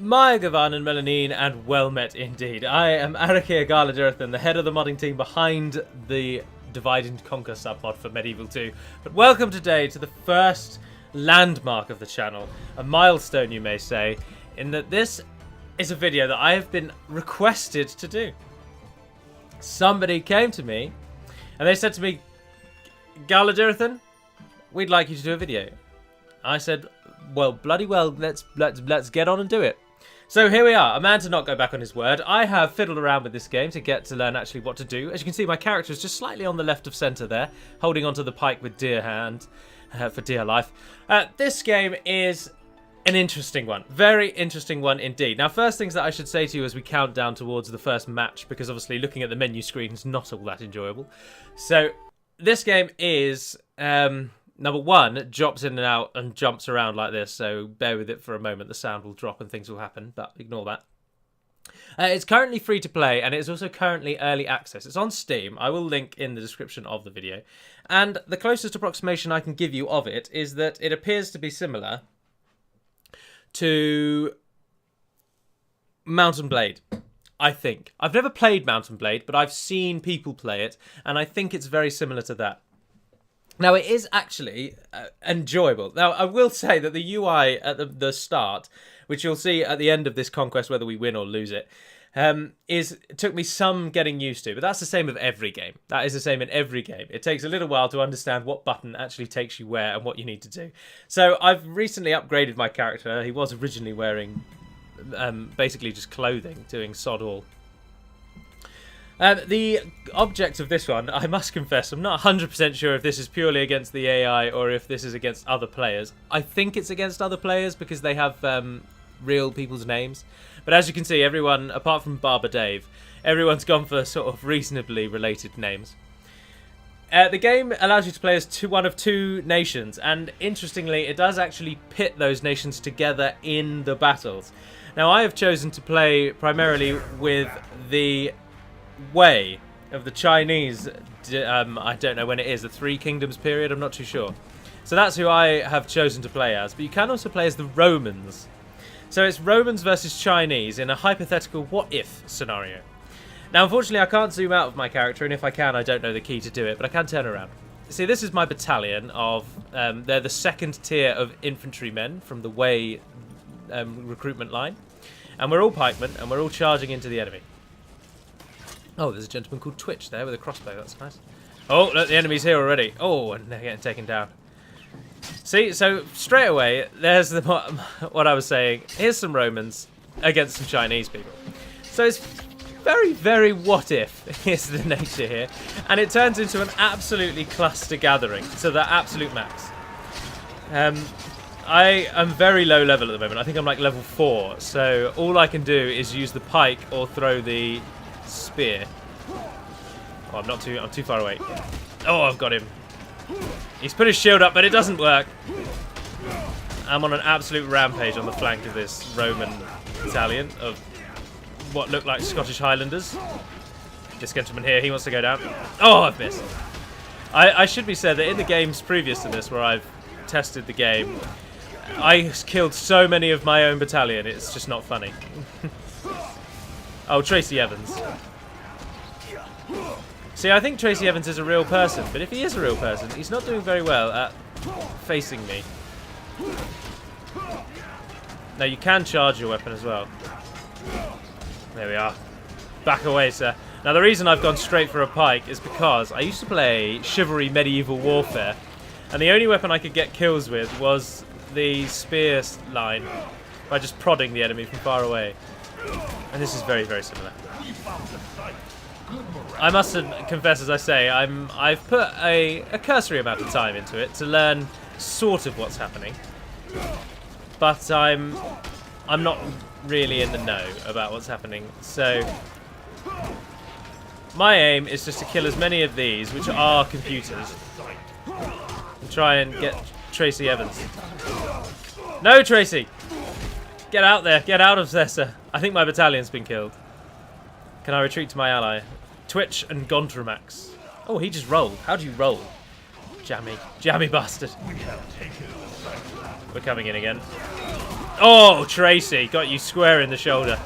My Gavan and Melanine, and well met indeed. I am Arakir Garladirthan, the head of the modding team behind the Divide and Conquer submod for Medieval 2. But welcome today to the first landmark of the channel, a milestone you may say, in that this is a video that I have been requested to do. Somebody came to me and they said to me, Garladirthan, we'd like you to do a video. I said, well, bloody well, let's get on and do it. So here we are, a man to not go back on his word. I have fiddled around with this game to get to learn actually what to do. As you can see, my character is just slightly on the left of centre there, holding onto the pike with dear hand, for dear life. This game is an interesting one. Very interesting one indeed. Now, first things that I should say to you as we count down towards the first match, because obviously looking at the menu screen is not all that enjoyable. So, this game is... Number one, it drops in and out and jumps around like this, so bear with it for a moment. The sound will drop and things will happen, but ignore that. It's currently free to play, and it's also currently early access. It's on Steam. I will link in the description of the video. And the closest approximation I can give you of it is that it appears to be similar to Mount and Blade, I think. I've never played Mount and Blade, but I've seen people play it, and I think it's very similar to that. Now, it is actually enjoyable. Now, I will say that the UI at the start, which you'll see at the end of this conquest, whether we win or lose it, it took me some getting used to. But that's the same with every game. That is the same in every game. It takes a little while to understand what button actually takes you where and what you need to do. So I've recently upgraded my character. He was originally wearing basically just clothing, doing sod all. The object of this one, I must confess, I'm not 100% sure if this is purely against the AI or if this is against other players. I think it's against other players because they have real people's names. But as you can see, everyone, apart from Barber Dave, everyone's gone for sort of reasonably related names. The game allows you to play as one of two nations, and interestingly, it does actually pit those nations together in the battles. Now, I have chosen to play primarily with the way of the Chinese, I don't know when it is, the Three Kingdoms period, I'm not too sure. So that's who I have chosen to play as, but you can also play as the Romans. So it's Romans versus Chinese in a hypothetical what-if scenario. Now, unfortunately, I can't zoom out of my character, and if I can, I don't know the key to do it, but I can turn around. See, this is my battalion of, they're the second tier of infantrymen from the Way recruitment line, and we're all pikemen, and we're all charging into the enemy. Oh, there's a gentleman called Twitch there with a crossbow. That's nice. Oh, look, the enemy's here already. Oh, and they're getting taken down. See, so straight away, there's what I was saying. Here's some Romans against some Chinese people. So it's very, very what if is the nature here. And it turns into an absolutely cluster gathering to the absolute max. I am very low level at the moment. I think I'm like level 4. So all I can do is use the pike or throw the spear. Oh, I'm too far away. Oh, I've got him. He's put his shield up, but it doesn't work. I'm on an absolute rampage on the flank of this Roman battalion of what look like Scottish Highlanders. This gentleman here, he wants to go down. Oh, I've missed. I should be said that in the games previous to this, where I've tested the game, I killed so many of my own battalion, it's just not funny. Oh, Tracy Evans. See, I think Tracy Evans is a real person, but if he is a real person, he's not doing very well at facing me. Now, you can charge your weapon as well. There we are. Back away, sir. Now, the reason I've gone straight for a pike is because I used to play Chivalry Medieval Warfare, and the only weapon I could get kills with was the spear line by just prodding the enemy from far away. And this is very, very similar. I must confess, as I say, I've put a cursory amount of time into it to learn sort of what's happening, but I'm not really in the know about what's happening. So my aim is just to kill as many of these, which are computers, and try and get Tracy Evans. No, Tracy! Get out there! Get out of there, sir! I think my battalion's been killed. Can I retreat to my ally? Twitch and Gondramax. Oh, he just rolled. How do you roll? Jammy bastard. We're coming in again. Oh, Tracy, got you square in the shoulder.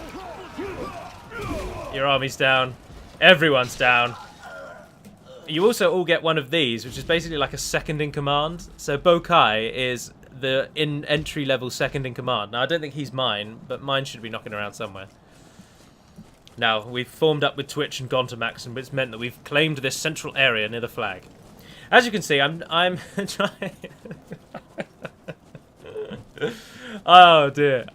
Your army's down. Everyone's down. You also all get one of these, which is basically like a second in command. So Bokai is the entry level second in command. Now I don't think he's mine, but mine should be knocking around somewhere. Now we've formed up with Twitch and gone to Max, and it's meant that we've claimed this central area near the flag. As you can see, I'm trying. Oh dear,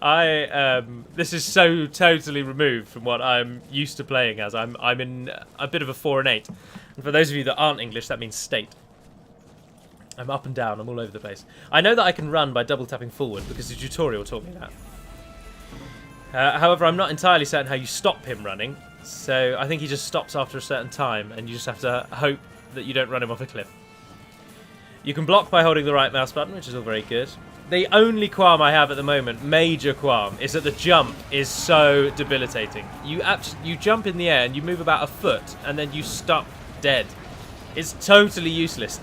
this is so totally removed from what I'm used to playing as. I'm in a bit of a 4 and 8, and for those of you that aren't English, that means state. I'm up and down, I'm all over the place. I know that I can run by double tapping forward because the tutorial taught me that. However, I'm not entirely certain how you stop him running, so I think he just stops after a certain time, and you just have to hope that you don't run him off a cliff. You can block by holding the right mouse button, which is all very good. The only qualm I have at the moment, major qualm, is that the jump is so debilitating. You jump in the air and you move about a foot and then you stop dead. It's totally useless.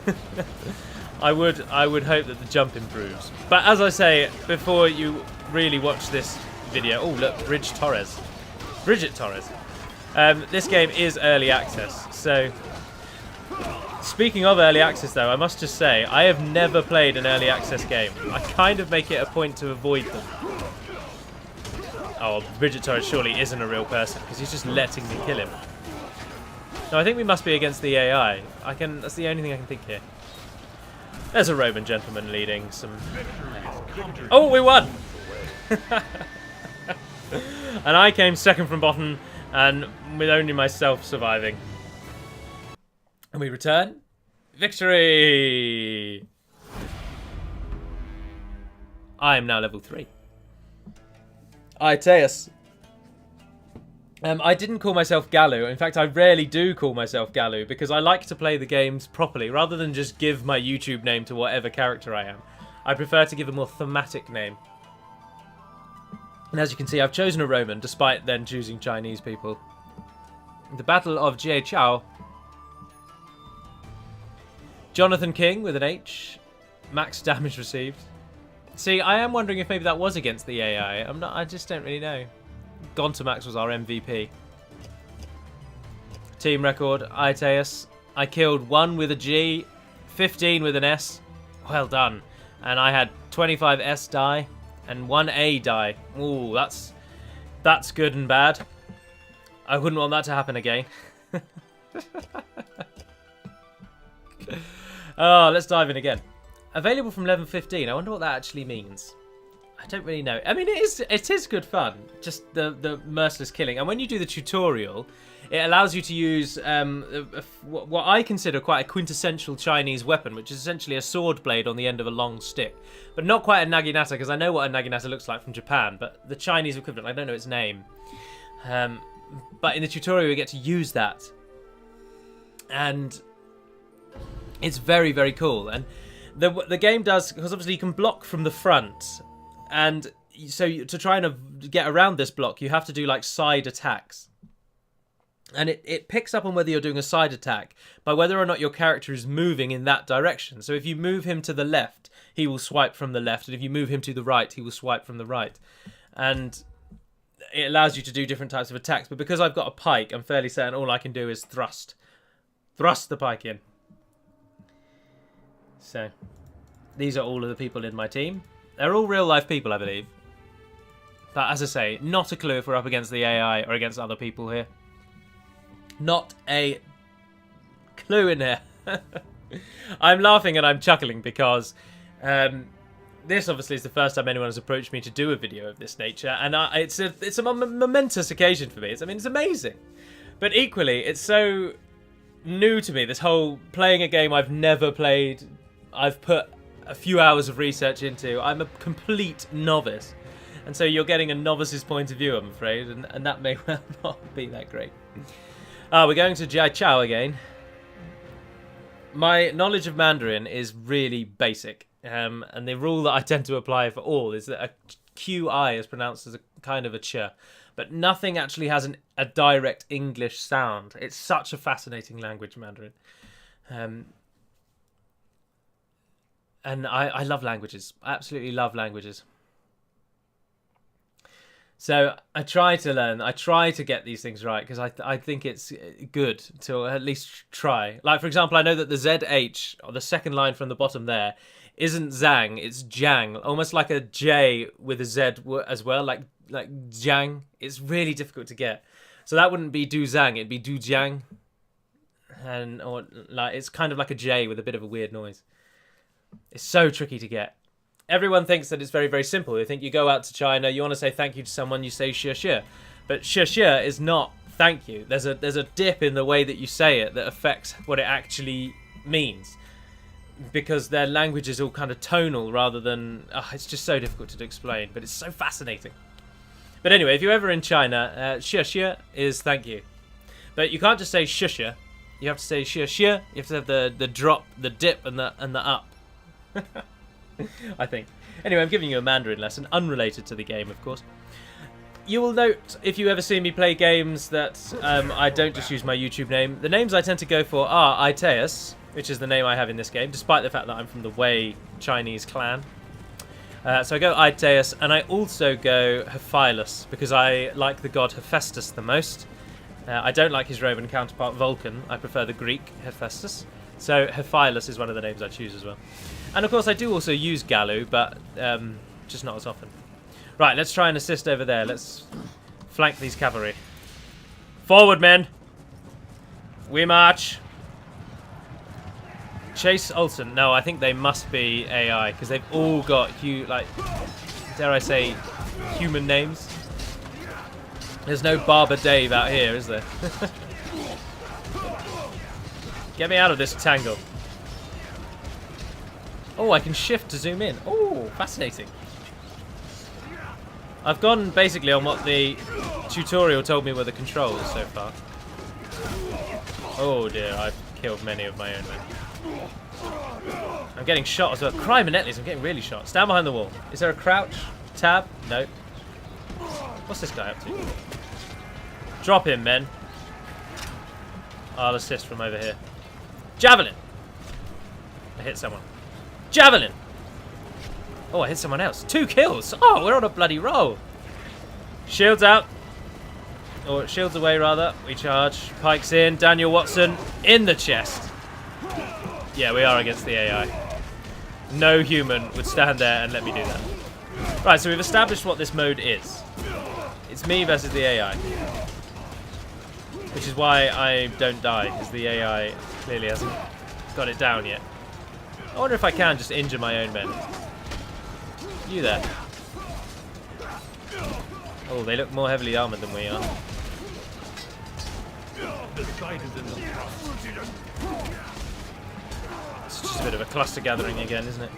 I would hope that the jump improves. But as I say, before you really watch this video, oh look, Bridget Torres. This game is early access, so. Speaking of early access, though, I must just say, I have never played an early access game. I kind of make it a point to avoid them. Oh, Bridget Torres surely isn't a real person, because he's just letting me kill him. No, I think we must be against the AI. That's the only thing I can think here. There's a Roman gentleman leading some... Oh, we won! And I came second from bottom, and with only myself surviving. And we return. Victory! I am now level 3. Aeteus. I didn't call myself Galu. In fact, I rarely do call myself Galu because I like to play the games properly rather than just give my YouTube name to whatever character I am. I prefer to give a more thematic name. And as you can see, I've chosen a Roman despite then choosing Chinese people. The Battle of Jieqiao. Jonathan King with an H. Max damage received. See, I am wondering if maybe that was against the AI. I just don't really know. Gontomax was our MVP. Team record, Aeteus. I killed 1 with a G, 15 with an S. Well done. And I had 25 S die and 1 A die. Ooh, that's good and bad. I wouldn't want that to happen again. Oh, let's dive in again. Available from 11:15. I wonder what that actually means. I don't really know. I mean, it is good fun. Just the merciless killing. And when you do the tutorial, it allows you to use what I consider quite a quintessential Chinese weapon, which is essentially a sword blade on the end of a long stick. But not quite a naginata, because I know what a naginata looks like from Japan. But the Chinese equivalent, I don't know its name. But in the tutorial, we get to use that. And it's very, very cool. And the game does, because obviously you can block from the front. And so to try and get around this block, you have to do like side attacks. And it picks up on whether you're doing a side attack by whether or not your character is moving in that direction. So if you move him to the left, he will swipe from the left. And if you move him to the right, he will swipe from the right. And it allows you to do different types of attacks. But because I've got a pike, I'm fairly certain all I can do is thrust. Thrust the pike in. So, these are all of the people in my team. They're all real-life people, I believe. But as I say, not a clue if we're up against the AI or against other people here. Not a clue in here. I'm laughing and I'm chuckling because this obviously is the first time anyone has approached me to do a video of this nature, and it's a momentous occasion for me. It's amazing. But equally, it's so new to me, this whole playing a game I've never played. I've put a few hours of research into. I'm a complete novice. And so you're getting a novice's point of view, I'm afraid, and that may well not be that great. We're going to Jieqiao again. My knowledge of Mandarin is really basic, and the rule that I tend to apply for all is that a QI is pronounced as a kind of a ch, but nothing actually has a direct English sound. It's such a fascinating language, Mandarin. And I love languages. I absolutely love languages. So I try to learn. I try to get these things right because I think it's good to at least try. Like, for example, I know that the ZH, or the second line from the bottom there, isn't Zhang, it's Jiang. Almost like a J with a Z as well, like Jiang. It's really difficult to get. So that wouldn't be Du Zhang, it'd be Du Jiang. Or like it's kind of like a J with a bit of a weird noise. It's so tricky to get. Everyone thinks that it's very, very simple. They think you go out to China, you want to say thank you to someone, you say shi shi. But shi shi is not thank you. There's a dip in the way that you say it that affects what it actually means. Because their language is all kind of tonal rather than... it's just so difficult to explain, but it's so fascinating. But anyway, if you're ever in China, shi shi is thank you. But you can't just say shi shi. You have to say shi shi. You have to have the drop, the dip, and the up. I think. Anyway, I'm giving you a Mandarin lesson, unrelated to the game, of course. You will note, if you ever see me play games, that I don't just use my YouTube name. The names I tend to go for are Aiteus, which is the name I have in this game, despite the fact that I'm from the Wei Chinese clan. So I go Aiteus, and I also go Hephaestus, because I like the god Hephaestus the most. I don't like his Roman counterpart Vulcan. I prefer the Greek Hephaestus. So Hephaestus is one of the names I choose as well. And of course I do also use Galu, but just not as often. Right, let's try and assist over there. Let's flank these cavalry. Forward, men! We march! Chase Olsen. No, I think they must be AI, because they've all got, dare I say, human names. There's no Barber Dave out here, is there? Get me out of this tangle. Oh, I can shift to zoom in. Oh, fascinating. I've gone basically on what the tutorial told me were the controls so far. Oh dear, I've killed many of my own men. I'm getting shot as well. Crime and Netley's, I'm getting really shot. Stand behind the wall. Is there a crouch? Tab? No. What's this guy up to? Drop him, men. I'll assist from over here. Javelin! I hit someone. Javelin! Oh, I hit someone else. 2 kills! Oh, we're on a bloody roll! Shields out. Or shields away, rather. We charge. Pikes in. Daniel Watson in the chest. Yeah, we are against the AI. No human would stand there and let me do that. Right, so we've established what this mode is. It's me versus the AI. Which is why I don't die, because the AI clearly hasn't got it down yet. I wonder if I can just injure my own men. You there. Oh, they look more heavily armoured than we are. It's just a bit of a cluster gathering again, isn't it?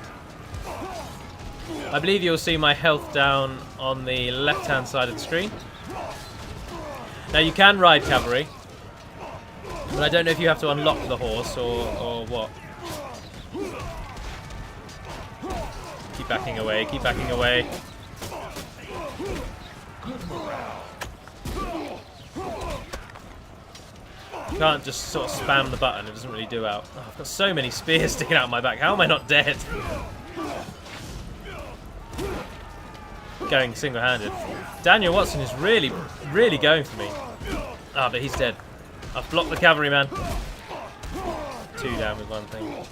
I believe you'll see my health down on the left-hand side of the screen. Now you can ride cavalry, but I don't know if you have to unlock the horse or what. Keep backing away, keep backing away. You can't just sort of spam the button, it doesn't really do out. Oh, I've got so many spears sticking out of my back, how am I not dead? Going single-handed. Daniel Watson is really, really going for me. Ah, but he's dead. I've blocked the cavalryman. 2 down with one thing.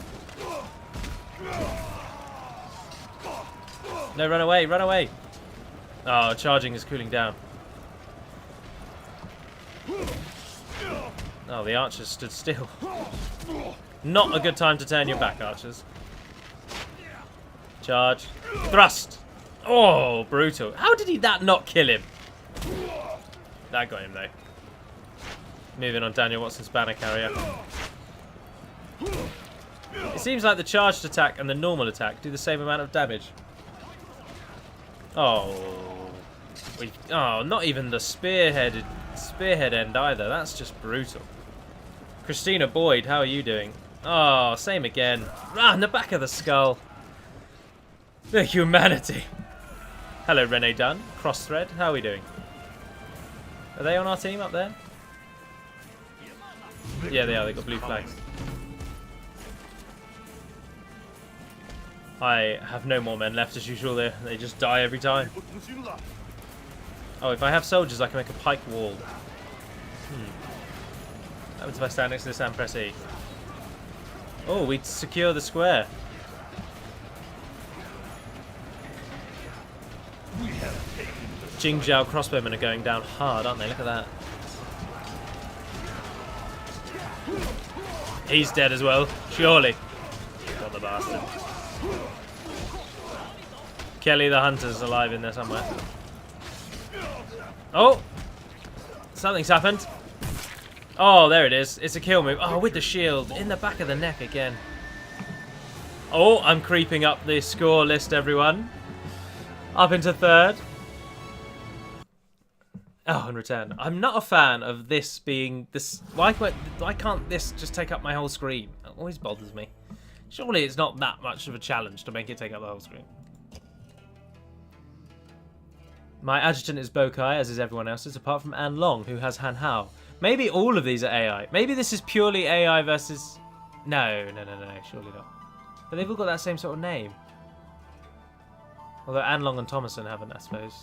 No, run away, run away. Oh, charging is cooling down. Oh, the archers stood still. Not a good time to turn your back, archers. Charge. Thrust. Oh, brutal. How did he that not kill him? That got him, though. Moving on Daniel Watson's banner carrier. It seems like the charged attack and the normal attack do the same amount of damage. Oh. Oh, not even the spearhead end either. That's just brutal. Christina Boyd, how are you doing? Oh, same again. Ah, in the back of the skull. The humanity. Hello, Rene Dunn. Crossthread, how are we doing? Are they on our team up there? Yeah, they are. They've got blue flags. I have no more men left as usual. They just die every time. Oh, if I have soldiers, I can make a pike wall. What happens if I stand next to this and press E? Oh, we secure the square. Jingzhou crossbowmen are going down hard, aren't they? Look at that. He's dead as well, surely. Got the bastard. Kelly the Hunter's alive in there somewhere. Oh! Something's happened. Oh, there it is. It's a kill move. Oh, with the shield. In the back of the neck again. Oh, I'm creeping up the score list, everyone. Up into third. Oh, and return. I'm not a fan of this being this. Why can't this just take up my whole screen? It always bothers me. Surely it's not that much of a challenge to make it take up the whole screen. My adjutant is Bokai, as is everyone else's, apart from An Long, who has Han Hao. Maybe all of these are AI. Maybe this is purely AI versus... No, surely not. But they've all got that same sort of name. Although An Long and Thomason haven't, I suppose.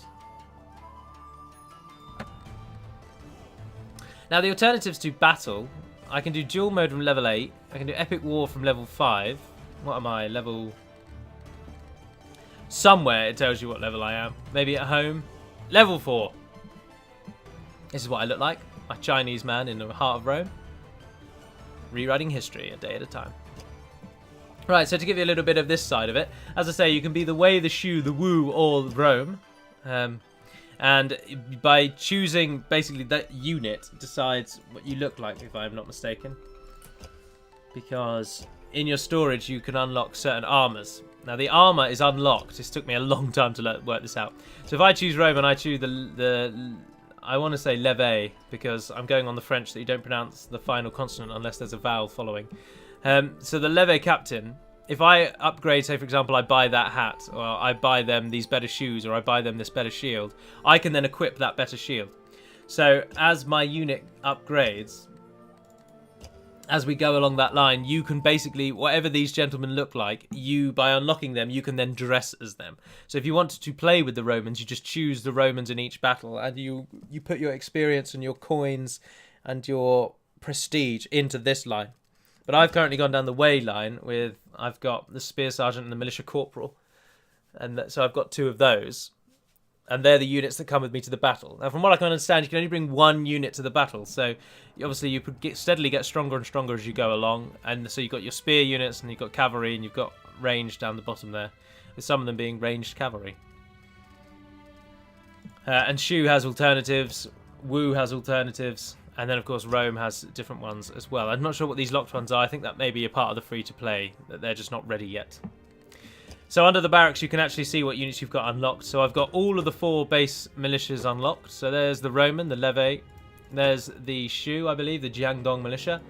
Now, the alternatives to battle, I can do dual mode from level 8. I can do epic war from level 5. What am I? Level... Somewhere it tells you what level I am. Maybe at home. Level 4. This is what I look like. A Chinese man in the heart of Rome. Rewriting history a day at a time. Right, so to give you a little bit of this side of it, as I say, you can be the Wei, the Shu, the Wu, or Rome. And by choosing, basically, that unit decides what you look like, if I'm not mistaken. Because in your storage, you can unlock certain armors. Now, the armor is unlocked. This took me a long time to work this out. So if I choose Rome and I choose I want to say leve, because I'm going on the French that you don't pronounce the final consonant unless there's a vowel following. So the leve captain, if I upgrade, say for example, I buy that hat, or I buy them these better shoes, or I buy them this better shield, I can then equip that better shield. So as my unit upgrades, as we go along that line, you can basically, whatever these gentlemen look like, by unlocking them, you can then dress as them. So if you wanted to play with the Romans, you just choose the Romans in each battle, and you put your experience and your coins and your prestige into this line. But I've currently gone down the Wei line with, I've got the Spear Sergeant and the Militia Corporal. And so I've got 2 of those. And they're the units that come with me to the battle. Now, from what I can understand, you can only bring 1 unit to the battle. So, obviously, you could steadily get stronger and stronger as you go along. And so you've got your spear units, and you've got cavalry, and you've got range down the bottom there. With some of them being ranged cavalry. And Shu has alternatives. Wu has alternatives. And then, of course, Rome has different ones as well. I'm not sure what these locked ones are. I think that may be a part of the free-to-play, that they're just not ready yet. So under the barracks, you can actually see what units you've got unlocked. So I've got all of the 4 base militias unlocked. So there's the Roman, the Leve. There's the Shu, I believe, the Jiangdong militia.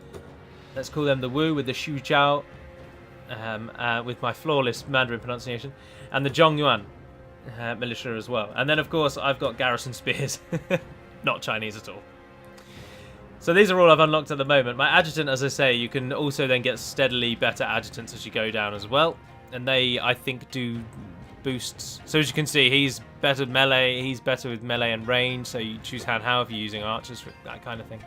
Let's call them the Wu with the Shu Jiao, with my flawless Mandarin pronunciation. And the Zhongyuan militia as well. And then, of course, I've got garrison spears. Not Chinese at all. So these are all I've unlocked at the moment. My adjutant, as I say, you can also then get steadily better adjutants as you go down as well. And they, I think, do boosts. So as you can see, he's better melee. He's better with melee and range. So you choose Han Hao if you're using archers, that kind of thing.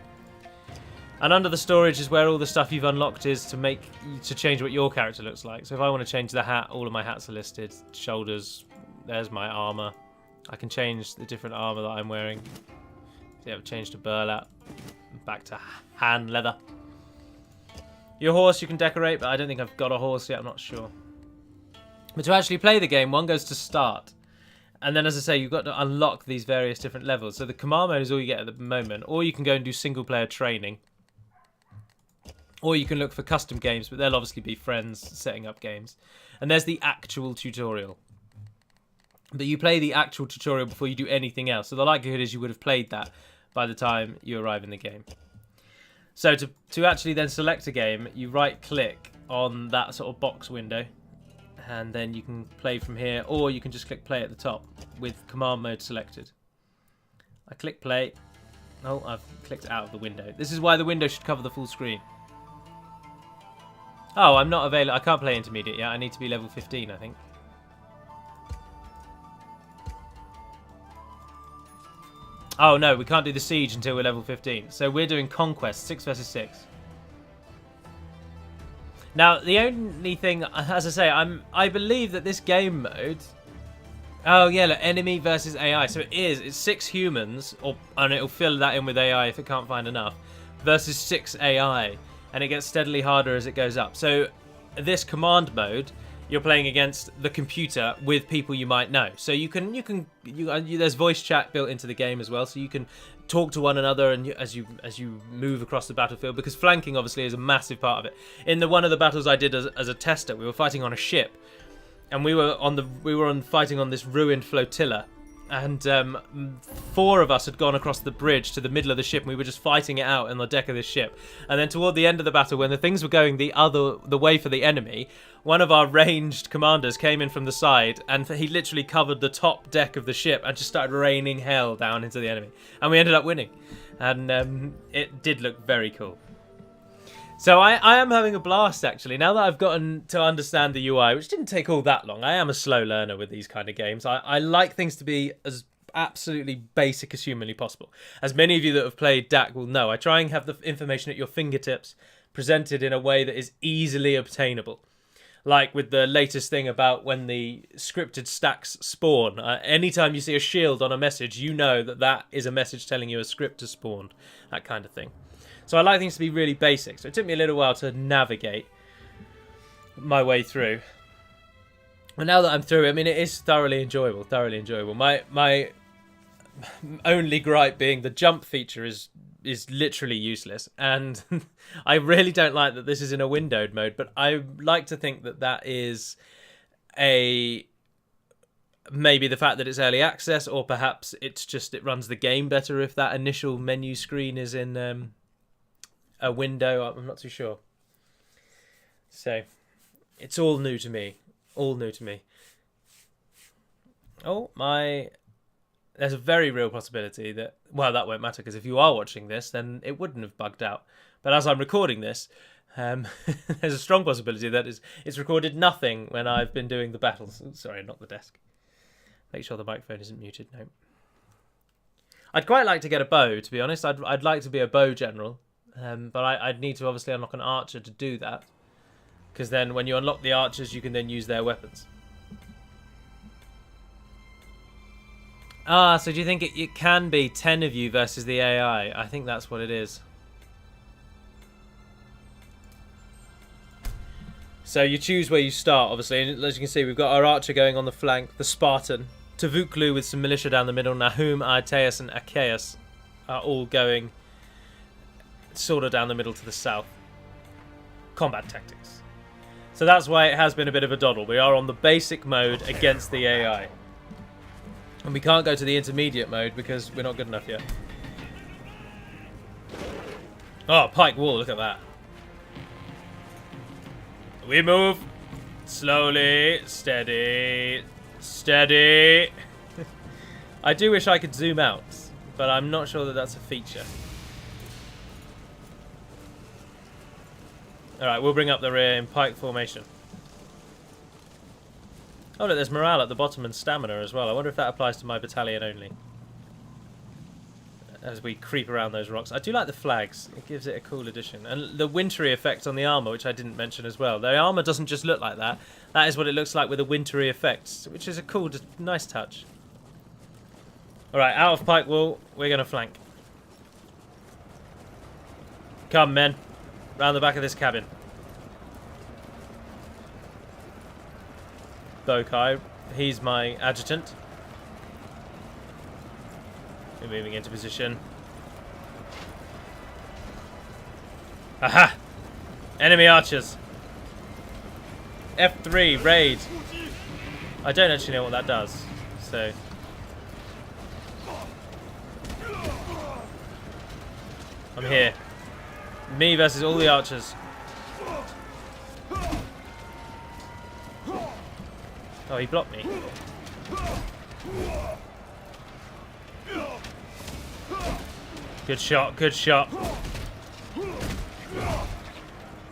And under the storage is where all the stuff you've unlocked is to change what your character looks like. So if I want to change the hat, all of my hats are listed. Shoulders, there's my armor. I can change the different armor that I'm wearing. So I've changed to burlap. Back to Han leather. Your horse you can decorate, but I don't think I've got a horse yet. I'm not sure. But to actually play the game, one goes to start. And then, as I say, you've got to unlock these various different levels. So the command mode is all you get at the moment. Or you can go and do single-player training. Or you can look for custom games, but they'll obviously be friends setting up games. And there's the actual tutorial. But you play the actual tutorial before you do anything else. So the likelihood is you would have played that by the time you arrive in the game. So to actually then select a game, you right-click on that sort of box window. And then you can play from here, or you can just click play at the top with command mode selected. I click play. Oh, I've clicked out of the window. This is why the window should cover the full screen. Oh, I'm not available. I can't play intermediate yet. I need to be level 15, I think. Oh no, we can't do the siege until we're level 15. So we're doing conquest, 6 versus 6. Now, the only thing, as I say, I believe that this game mode... Oh yeah, look, enemy versus AI. So it's 6 humans, and it'll fill that in with AI if it can't find enough, versus 6 AI, and it gets steadily harder as it goes up. So this command mode, you're playing against the computer with people you might know. So there's voice chat built into the game as well, so you can talk to one another and as you move across the battlefield, because flanking obviously is a massive part of it. In one of the battles I did as a tester, we were fighting on a ship, and we were fighting on this ruined flotilla, and 4 of us had gone across the bridge to the middle of the ship, and we were just fighting it out on the deck of this ship. And then toward the end of the battle, when the things were going the way for the enemy, one of our ranged commanders came in from the side, and he literally covered the top deck of the ship and just started raining hell down into the enemy, and we ended up winning. And it did look very cool. So I am having a blast, actually. Now that I've gotten to understand the UI, which didn't take all that long. I am a slow learner with these kind of games. I like things to be as absolutely basic as humanly possible. As many of you that have played DAC will know, I try and have the information at your fingertips presented in a way that is easily obtainable. Like with the latest thing about when the scripted stacks spawn. Anytime you see a shield on a message, you know that is a message telling you a script has spawned. That kind of thing. So I like things to be really basic. So it took me a little while to navigate my way through. And now that I'm through, I mean, it is thoroughly enjoyable. Thoroughly enjoyable. My only gripe being the jump feature is literally useless. And I really don't like that this is in a windowed mode. But I like to think that is maybe the fact that it's early access, or perhaps it's just it runs the game better if that initial menu screen is in... a window. I'm not too sure. So it's all new to me. All new to me. Oh, there's a very real possibility that, well, that won't matter, because if you are watching this, then it wouldn't have bugged out. But as I'm recording this, there's a strong possibility that it's recorded nothing when I've been doing the battles. Sorry, not the desk. Make sure the microphone isn't muted. No. I'd quite like to get a bow, to be honest. I'd like to be a bow general. But I'd need to obviously unlock an archer to do that, because then when you unlock the archers, you can then use their weapons. So do you think it can be 10 of you versus the AI? I think that's what it is. So you choose where you start, obviously, and as you can see, we've got our archer going on the flank, the Spartan, Tavuklu with some militia down the middle, Nahum, Aeteus and Achaeus are all going sort of down the middle to the south. Combat tactics. So that's why it has been a bit of a doddle. We are on the basic mode against the AI. And we can't go to the intermediate mode because we're not good enough yet. Oh, pike wall, look at that. We move slowly, steady, steady. I do wish I could zoom out, but I'm not sure that that's a feature. Alright, we'll bring up the rear in pike formation. Oh look, there's morale at the bottom and stamina as well. I wonder if that applies to my battalion only. As we creep around those rocks. I do like the flags. It gives it a cool addition. And the wintry effect on the armour, which I didn't mention as well. The armour doesn't just look like that. That is what it looks like with a wintry effect, which is a cool, just nice touch. Alright, out of pike wall, we're going to flank. Come, men. Round the back of this cabin. Bokai, he's my adjutant. We're moving into position. Aha! Enemy archers. F3, raid. I don't actually know what that does, so... I'm here. Me versus all the archers. Oh, he blocked me. Good shot, good shot.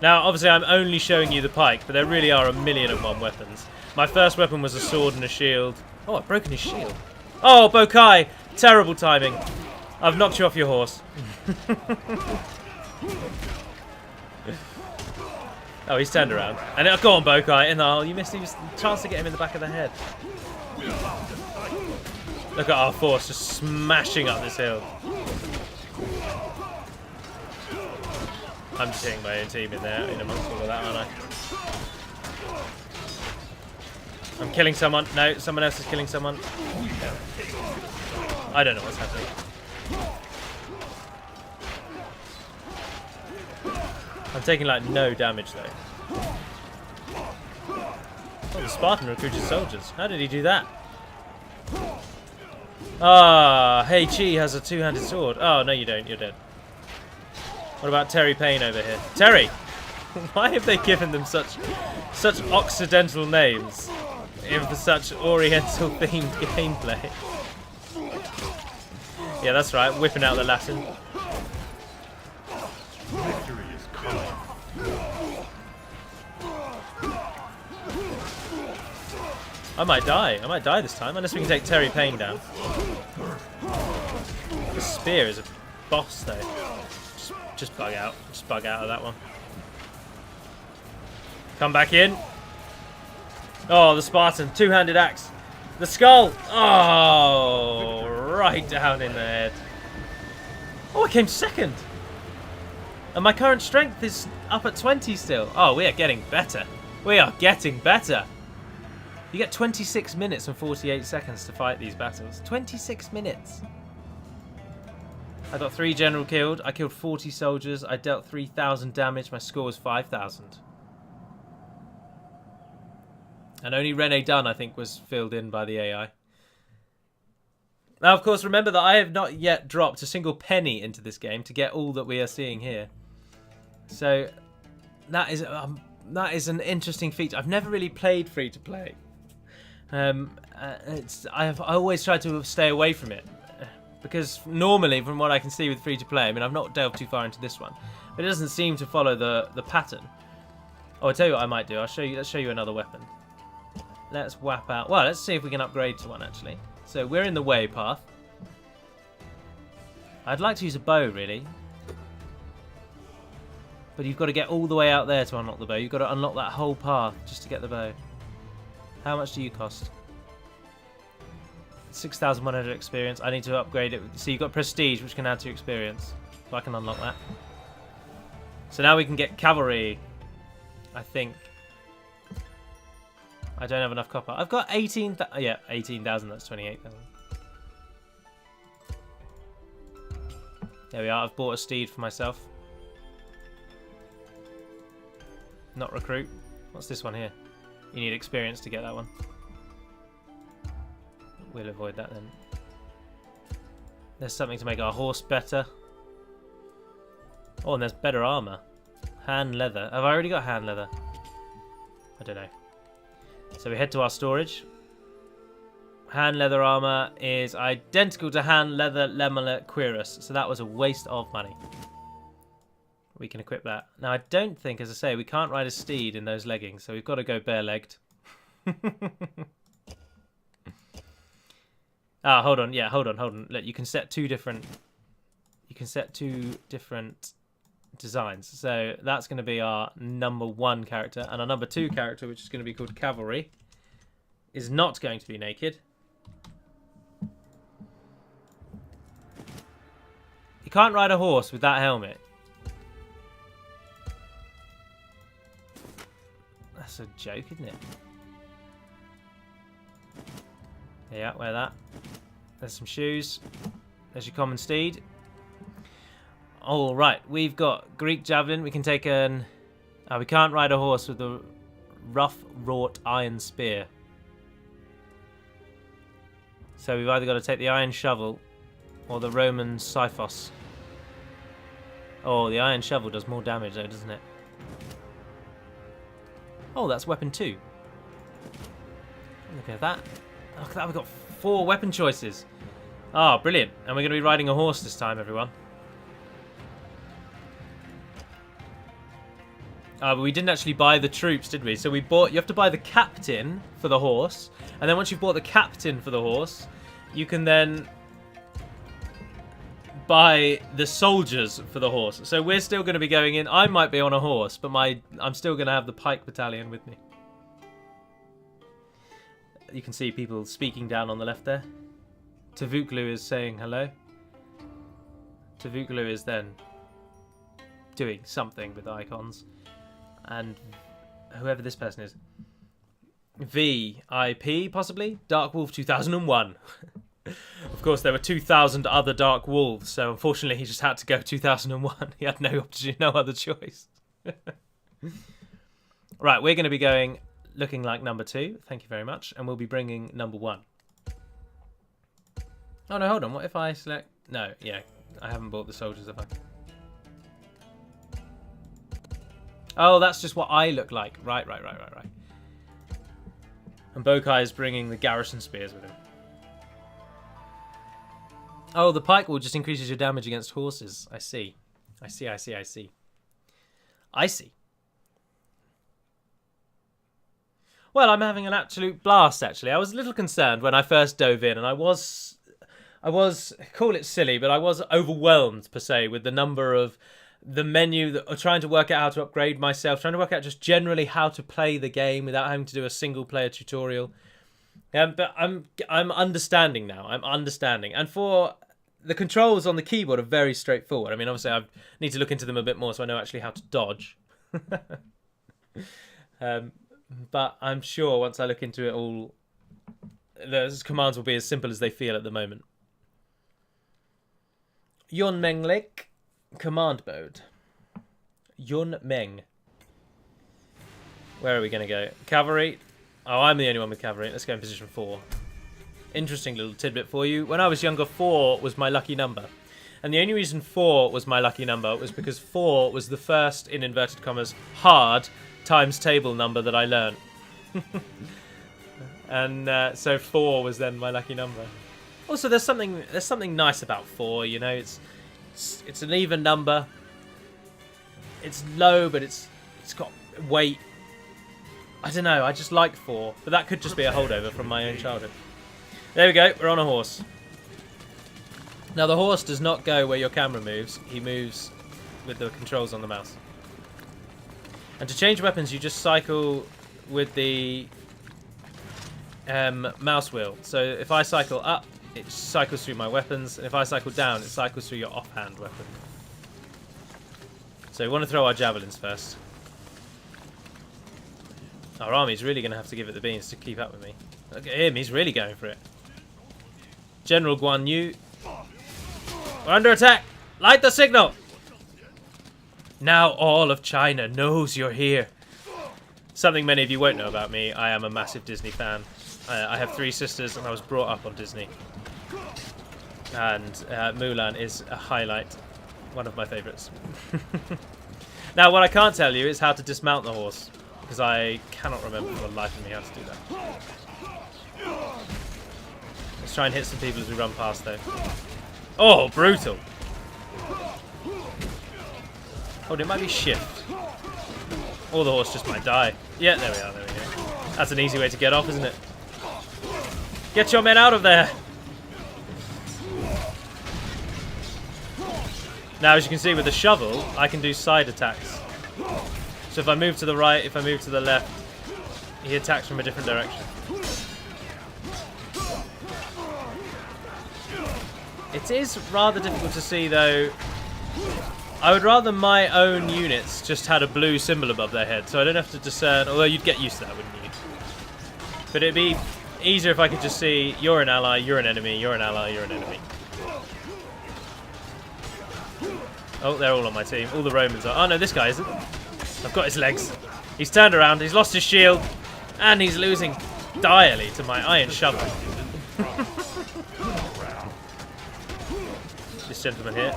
Now, obviously, I'm only showing you the pike, but there really are 1,000,001 weapons. My first weapon was a sword and a shield. Oh, I've broken his shield. Oh, Bokai! Terrible timing. I've knocked you off your horse. Oh, he's turned around. And go on, Bokai. And oh, you missed his chance to get him in the back of the head. Look at our force just smashing up this hill. I'm just hitting my own team in there, in amongst all of that, aren't I? I'm killing someone. No, someone else is killing someone. I don't know what's happening. I'm taking like no damage though. Oh, the Spartan recruited soldiers. How did he do that? Ah, Hei Chi has a two-handed sword. Oh, no you don't. You're dead. What about Terry Payne over here? Terry! Why have they given them such occidental names for such oriental themed gameplay? Yeah, that's right. Whipping out the Latin. Victory is coming. I might die. I might die this time, unless we can take Terry Payne down. The spear is a boss, though. Just bug out. Just bug out of that one. Come back in. Oh, the Spartan. Two-handed axe. The skull. Oh, right down in the head. Oh, I came second. And my current strength is up at 20 still. Oh, we are getting better. We are getting better. You get 26 minutes and 48 seconds to fight these battles. 26 minutes. I got 3 general killed. I killed 40 soldiers. I dealt 3,000 damage. My score was 5,000. And only Rene Dunn, I think, was filled in by the AI. Now, of course, remember that I have not yet dropped a single penny into this game to get all that we are seeing here. So that is an interesting feature. I've never really played free-to-play. I always try to stay away from it. Because normally, from what I can see with free-to-play, I mean, I've not delved too far into this one, but it doesn't seem to follow the pattern. Oh, I'll tell you what I might do. Let's show you another weapon. Let's whap out. Well, let's see if we can upgrade to one, actually. So we're in the way path. I'd like to use a bow, really. But you've got to get all the way out there to unlock the bow. You've got to unlock that whole path just to get the bow. How much do you cost? 6,100 experience. I need to upgrade it. So you've got prestige, which can add to experience. So I can unlock that. So now we can get cavalry. I think. I don't have enough copper. I've got 18,000. Yeah, 18,000. That's 28,000. There we are. I've bought a steed for myself. Not recruit. What's this one here? You need experience to get that one. We'll avoid that then. There's something to make our horse better. Oh, and there's better armor. Hand leather. Have I already got hand leather? I don't know. So we head to our storage. Hand leather armor is identical to hand leather Lemele Cuirass. So that was a waste of money. We can equip that. Now I don't think, as I say, we can't ride a steed in those leggings. So we've got to go bare-legged. Ah, hold on. Yeah, hold on. Look, you can set two different designs. So that's going to be our number 1 character, and our number 2 character, which is going to be called Cavalry, is not going to be naked. You can't ride a horse with that helmet. That's a joke, isn't it? Yeah, wear that. There's some shoes. There's your common steed. All right, we've got Greek javelin. We can take an. We can't ride a horse with a rough wrought iron spear. So we've either got to take the iron shovel or the Roman Siphos. Oh, the iron shovel does more damage though, doesn't it? Oh, that's weapon 2. Look at that. Look at that, we've got 4 weapon choices. Ah, brilliant. And we're going to be riding a horse this time, everyone. But we didn't actually buy the troops, did we? So we bought. You have to buy the captain for the horse, and then once you've bought the captain for the horse, you can then by the soldiers for the horse. So we're still going to be going in. I might be on a horse, but I'm still going to have the pike battalion with me. You can see people speaking down on the left there. Tavuklu is saying hello. Tavuklu is then doing something with the icons. And whoever this person is. VIP, possibly? Dark Wolf 2001. Of course, there were 2,000 other Dark Wolves, so unfortunately he just had to go 2001. He had no other choice. Right, we're going to be going looking like number 2. Thank you very much. And we'll be bringing number 1. Oh, no, hold on. What if I select... No, yeah. I haven't bought the soldiers, have I? Oh, that's just what I look like. Right. And Bokai is bringing the garrison spears with him. Oh, the pike wall just increases your damage against horses. I see. Well, I'm having an absolute blast, actually. I was a little concerned when I first dove in, and I was, call it silly, but I was overwhelmed, per se, with the number of the menu that are trying to work out how to upgrade myself, trying to work out just generally how to play the game without having to do a single player tutorial. But I'm understanding now. I'm understanding. And for the controls on the keyboard are very straightforward. I mean, obviously I need to look into them a bit more so I know actually how to dodge. But I'm sure once I look into it all, those commands will be as simple as they feel at the moment. Yun Meng Lake. Command mode. Yun Meng. Where are we going to go? Cavalry. Oh, I'm the only one with cavalry. Let's go in position 4. Interesting little tidbit for you. When I was younger, 4 was my lucky number. And the only reason 4 was my lucky number was because 4 was the first, in inverted commas, hard times table number that I learned. And so 4 was then my lucky number. Also, there's something nice about 4, you know. It's an even number. It's low, but it's got weight. I don't know, I just like 4. But that could just be a holdover from my own childhood. There we go, we're on a horse. Now the horse does not go where your camera moves. He moves with the controls on the mouse. And to change weapons, you just cycle with the mouse wheel. So if I cycle up, it cycles through my weapons. And if I cycle down, it cycles through your offhand weapon. So we want to throw our javelins first. Our army's really going to have to give it the beans to keep up with me. Look at him, he's really going for it. General Guan Yu. We're under attack! Light the signal! Now all of China knows you're here. Something many of you won't know about me, I am a massive Disney fan. I have 3 sisters and I was brought up on Disney. And Mulan is a highlight. One of my favourites. Now what I can't tell you is how to dismount the horse. Because I cannot remember for the life of me how to do that. Let's try and hit some people as we run past though. Oh, brutal. Oh, it might be shift. Or the horse just might die. Yeah, there we are, there we go. That's an easy way to get off, isn't it? Get your men out of there! Now, as you can see with the shovel, I can do side attacks. So if I move to the right, if I move to the left, he attacks from a different direction. It is rather difficult to see, though. I would rather my own units just had a blue symbol above their head, so I don't have to discern, although you'd get used to that, wouldn't you? But it'd be easier if I could just see, you're an ally, you're an enemy, you're an ally, you're an enemy. Oh, they're all on my team. All the Romans are. Oh no, this guy isn't. I've got his legs. He's turned around, he's lost his shield, and he's losing direly to my iron shovel. This gentleman here.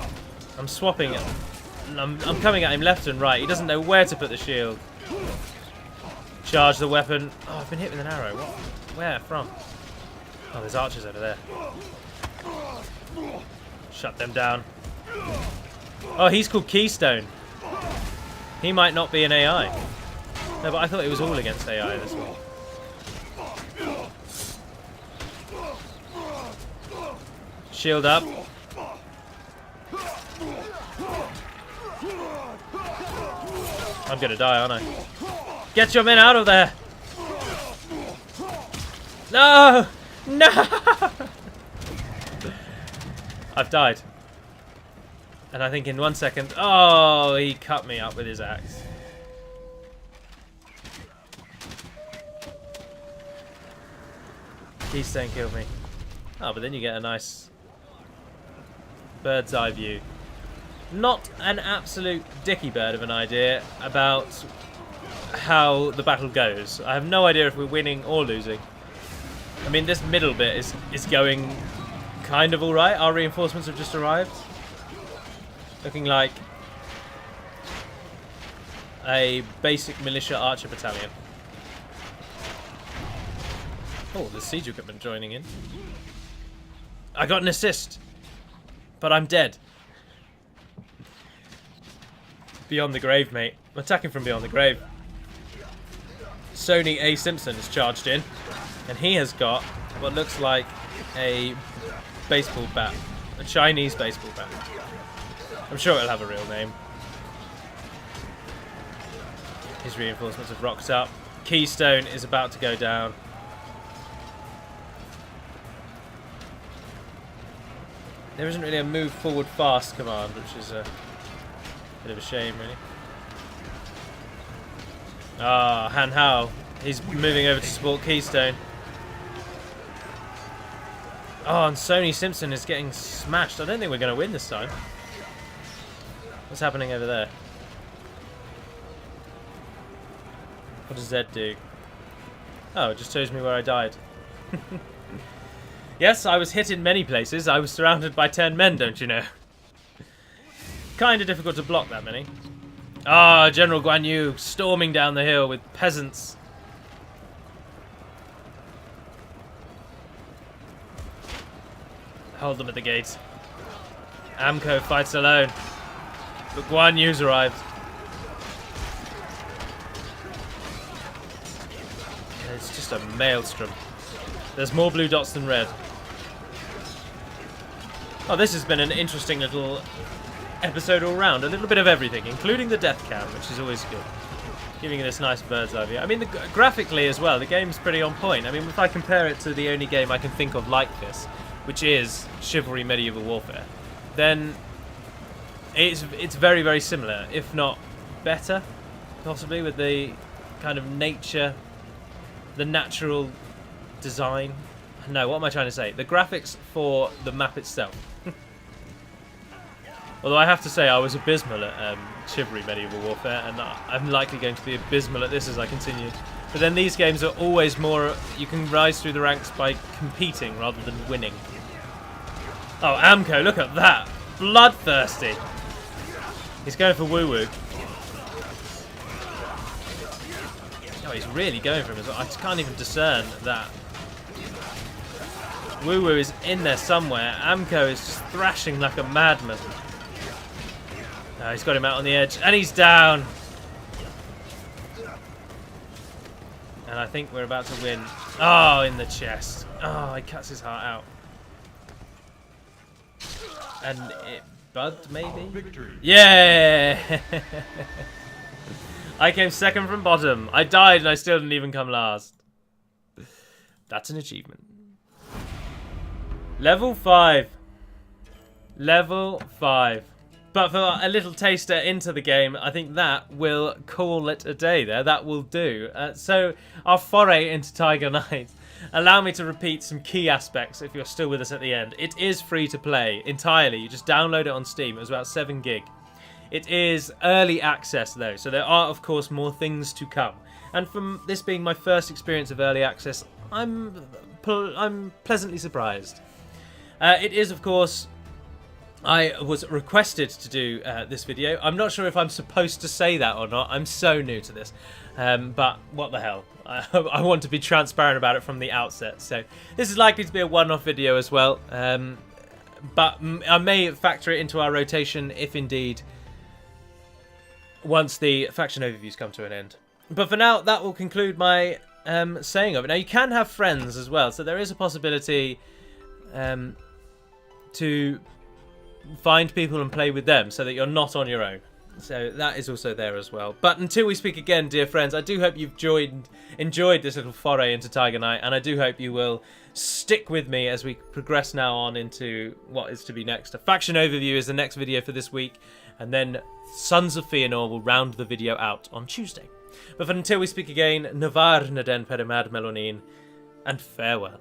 I'm swapping it. I'm coming at him left and right. He doesn't know where to put the shield. Charge the weapon. Oh, I've been hit with an arrow. What? Where from? Oh, there's archers over there. Shut them down. Oh, he's called Keystone. He might not be an AI. No, but I thought it was all against AI, this one. Shield up. I'm gonna die, aren't I? Get your men out of there! No! No! I've died. And I think in 1 second... Oh, he cut me up with his axe. Keystone killed me. Oh, but then you get a nice bird's eye view. Not an absolute dicky bird of an idea about how the battle goes. I have no idea if we're winning or losing. I mean, this middle bit is going kind of alright. Our reinforcements have just arrived. Looking like a basic militia archer battalion. Oh, the siege equipment joining in. I got an assist, but I'm dead. Beyond the grave, mate. I'm attacking from beyond the grave. Sony A. Simpson is charged in, and he has got what looks like a baseball bat. A Chinese baseball bat. I'm sure it'll have a real name. His reinforcements have rocked up. Keystone is about to go down. There isn't really a move forward fast command, which is a bit of a shame, really. Ah, Han Hao. He's moving over to support Keystone. Oh, and Sony Simpson is getting smashed. I don't think we're going to win this time. What's happening over there? What does Zed do? Oh, it just shows me where I died. Yes, I was hit in many places. I was surrounded by 10 men, don't you know? Kind of difficult to block that many. Ah, General Guan Yu storming down the hill with peasants. Hold them at the gate. Amco fights alone. But Guan Yu's arrived. It's just a maelstrom. There's more blue dots than red. Oh, this has been an interesting little episode all round. A little bit of everything, including the death cam, which is always good. Giving it this nice bird's eye view. I mean, graphically as well, the game's pretty on point. I mean, if I compare it to the only game I can think of like this, which is Chivalry Medieval Warfare, then it's very, very similar, if not better, possibly, with the kind of nature, the natural design. No, what am I trying to say? The graphics for the map itself. Although I have to say I was abysmal at Chivalry Medieval Warfare, and I'm likely going to be abysmal at this as I continue. But then these games are always more... You can rise through the ranks by competing rather than winning. Oh, Amco, look at that! Bloodthirsty! He's going for woo-woo. Oh, he's really going for him as well. I just can't even discern that. Woo-woo is in there somewhere. Amco is just thrashing like a madman. He's got him out on the edge, and he's down. And I think we're about to win. Oh, in the chest. Oh, he cuts his heart out. And it bugged, maybe? Victory. Yeah! I came second from bottom. I died, and I still didn't even come last. That's an achievement. Level 5. Level 5. But for a little taster into the game, I think that will call it a day there. That will do. So our foray into Tiger Knight. Allow me to repeat some key aspects if you're still with us at the end. It is free to play entirely. You just download it on Steam. It was about 7 gig. It is early access though, so there are of course more things to come. And from this being my first experience of early access, I'm pleasantly surprised. It is of course... I was requested to do this video. I'm not sure if I'm supposed to say that or not. I'm so new to this. But what the hell. I want to be transparent about it from the outset. So this is likely to be a one-off video as well. But I may factor it into our rotation if indeed once the faction overviews come to an end. But for now, that will conclude my saying of it. Now, you can have friends as well. So there is a possibility to... find people and play with them so that you're not on your own. So that is also there as well. But until we speak again, dear friends, I do hope you've enjoyed this little foray into Tiger Knight, and I do hope you will stick with me as we progress now on into what is to be next. A faction overview is the next video for this week, and then Sons of Fëanor will round the video out on Tuesday. But until we speak again, Navar na den perimad melonin, and farewell.